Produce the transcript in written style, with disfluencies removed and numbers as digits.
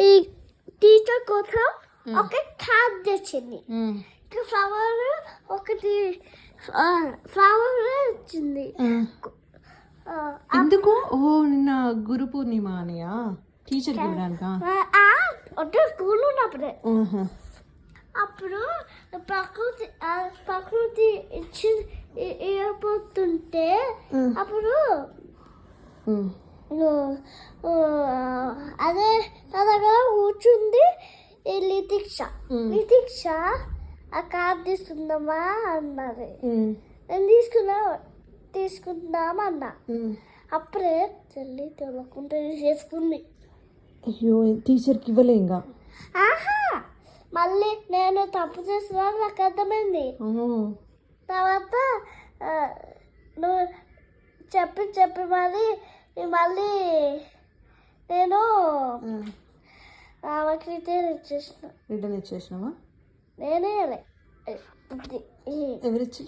ఈ టీచర్ కోసం ఒక క్యాప్ తెచ్చింది. ఫ్లవర్ ఒకటి ఫ్లవర్ ఇచ్చింది. ఎందుకు? ఓ నిన్న గురు పూర్ణిమ అనియా టీచర్ ఇవ్వడానికా? అంటే స్కూల్ ఉన్నప్పుడే. అప్పుడు ప్రకృతి ఇచ్చి ఇవ్వబోతుంటే అప్పుడు అదే నా దగ్గర కూర్చుంది లితిక్ష ఆ కార్ తీసుకుందామా అన్నది. నేను తీసుకుందామన్నా. అప్పుడే చెల్లి తెలకుండా చేసుకుంది. అయ్యో టీచర్కి ఇవ్వలే ఇంకా. మళ్ళీ నేను తప్పు చేస్తున్నా నాకు అర్థమైంది. తర్వాత నువ్వు చెప్పి మళ్ళీ నేను ఆమెకి రిటర్న్ ఇచ్చేసినావా? నేనే ఎవరిచ్చి?